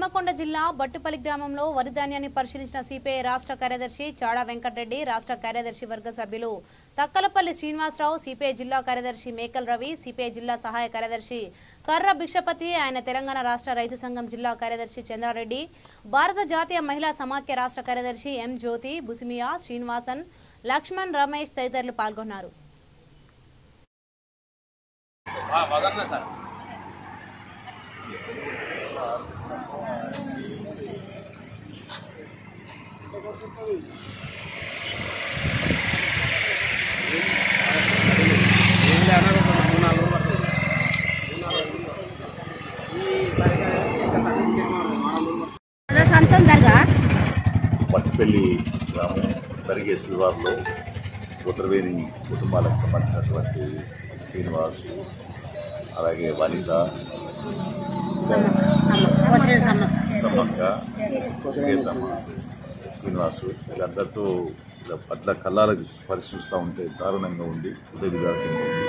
హన్మకొండ జిల్లా బట్టుపల్లి గ్రామంలో వరి ధాన్యాన్ని పరిశీలించిన సిపిఐ రాష్ట్ర కార్యదర్శి చాడా వెంకటరెడ్డి, రాష్ట్ర కార్యదర్శి వర్గ సభ్యులు తక్కలపల్లి శ్రీనివాసరావు, సిపిఐ జిల్లా కార్యదర్శి మేకల్ రవి, సిపిఐ జిల్లా సహాయ కార్యదర్శి కర్ర భిక్షపతి, ఆయన తెలంగాణ రాష్ట్ర రైతు సంఘం జిల్లా కార్యదర్శి చంద్రారెడ్డి, భారత జాతీయ మహిళా సమాఖ్య రాష్ట్ర కార్యదర్శి ఎం జ్యోతి, బుసిమియా, శ్రీనివాసన్, లక్ష్మణ్, రమేష్ తదితరులు పాల్గొన్నారు. బట్టుపల్లి గ్రామం జరిగే శివార్లో ఉత్తరవేణి కుటుంబాలకు సంబంధించినటువంటి శ్రీనివాసు, అలాగే వనిత, సమ్మక్క, శ్రీనివాసు వీళ్ళందరితో అట్లా కళ్ళాలకు పరిశీలిస్తూ ఉంటే దారుణంగా ఉంది, ఉదయదారుణంగా ఉంది.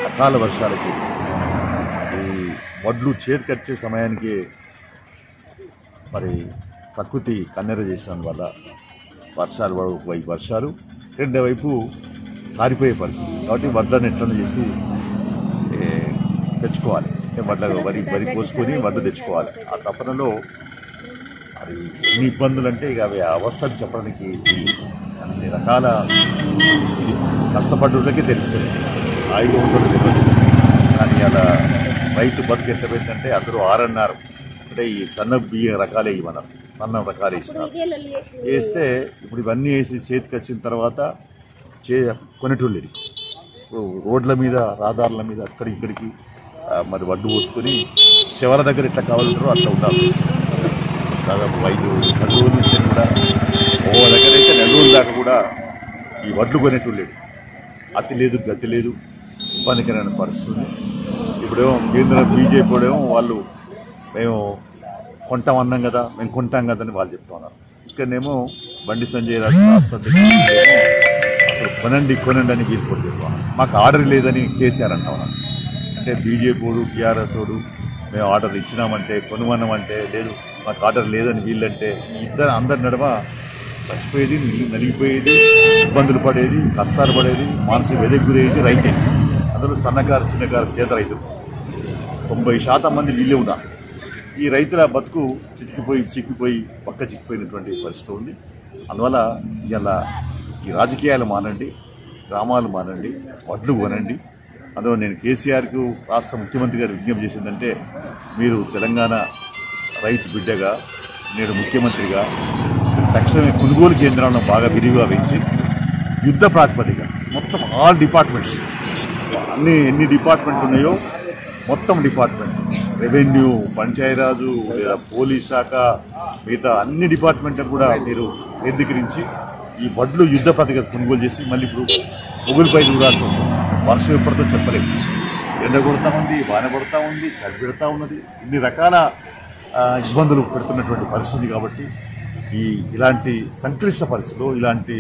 అకాల వర్షాలకి ఈ వడ్లు చేతికొచ్చే సమయానికి మరి ప్రకృతి కన్నెర చేసిన వల్ల వర్షాలు ఒకవైపు వర్షాలు, రెండో వైపు కారిపోయే పరిస్థితి. కాబట్టి వడ్లను ఎట్లనే చేసి తెచ్చుకోవాలి, వరి పోసుకొని వడ్లు తెచ్చుకోవాలి. ఆ తపనలో అది ఎన్ని ఇబ్బందులు అంటే ఇక అవి అవస్థలు చెప్పడానికి అన్ని రకాల కష్టపడ్డకే తెలుస్తుంది, హాయిగా ఉండడం తెలియదు. కానీ అలా రైతు బతుకు ఎంత పెద్దంటే అందరూ ఆరన్నారు అంటే ఈ సన్న బియ్యం రకాలే ఇవ్వన్నారు, సన్న రకాలు వేసినారు. వేస్తే ఇప్పుడు ఇవన్నీ వేసి చేతికి వచ్చిన తర్వాత కొనేటోళ్ళు రోడ్ల మీద, రహదారుల మీద అక్కడికి ఇక్కడికి మరి వడ్డు పోసుకొని శివర దగ్గర ఎట్లా కావాలంటారో అట్లా ఉండాల్సి వస్తుంది. దాదాపు 5-10 రోజుల నుంచి కూడా ఓ దగ్గర అయితే 4 రోజుల దాకా కూడా ఈ వడ్లు కొనేటోళ్ళు అతి లేదు, గతి లేదు, ఇబ్బందికరమైన పరిస్థితి. ఇప్పుడేమో కేంద్ర బీజేపీ ఏమో వాళ్ళు మేము కొంటామన్నాం కదా, మేము కొంటాం కదా అని వాళ్ళు చెప్తా ఉన్నారు. ఇక్కడనేమో బండి సంజయ్ రాష్ట్ర అసలు కొనండి అని వీలు చేస్తాం. మాకు ఆర్డర్ లేదని కేసీఆర్ అంటా ఉన్నారు. అంటే బీజేపీ వాడు, టీఆర్ఎస్ వాడు మేము ఆర్డర్ ఇచ్చినామంటే, కొనుమన్నామంటే లేదు, మాకు ఆర్డర్ లేదని వీళ్ళంటే అందరి నడుమ చచ్చిపోయేది, నలిగిపోయేది, ఇబ్బందులు పడేది, కష్టాలు పడేది, మానసిక వెదకు గురయ్యేది రైతే. అందులో సన్నకారు, చిన్నకారు, పేద రైతులు 90% మంది వీళ్ళే ఉన్నారు. ఈ రైతుల బతుకు చిక్కిపోయి పక్క చిక్కిపోయినటువంటి పరిస్థితి ఉంది. అందువల్ల ఇలా ఈ రాజకీయాలు మానండి, గ్రామాలు మానండి, వడ్లు కొనండి. అందులో నేను కేసీఆర్కు రాష్ట్ర ముఖ్యమంత్రి గారు విజ్ఞప్తి చేసిందంటే, మీరు తెలంగాణ రైతు బిడ్డగా, నేడు ముఖ్యమంత్రిగా తక్షణమే కొనుగోలు కేంద్రాలను బాగా విరివిగా పెంచి యుద్ధ ప్రాతిపదిక మొత్తం ఆల్ డిపార్ట్మెంట్స్ ఎన్ని డిపార్ట్మెంట్లు ఉన్నాయో మొత్తం డిపార్ట్మెంట్, రెవెన్యూ, పంచాయరాజు, లేదా పోలీస్ శాఖ, మిగతా అన్ని డిపార్ట్మెంట్లను కూడా మీరు కేంద్రీకరించి ఈ వడ్లు యుద్ధ ప్రాతిపదిక కొనుగోలు చేసి మళ్ళీ ఇప్పుడు మొగులపై దూరాల్సి వస్తుంది. వర్షం ఎప్పటితో చెప్పలేదు, ఎండ కొడతా ఉంది, వాన పడతా ఉంది, చలి పెడతా ఉన్నది, ఇన్ని రకాల ఇబ్బందులు పెడుతున్నటువంటి పరిస్థితి. కాబట్టి ఇలాంటి సంక్లిష్ట పరిస్థితుల్లో ఇలాంటి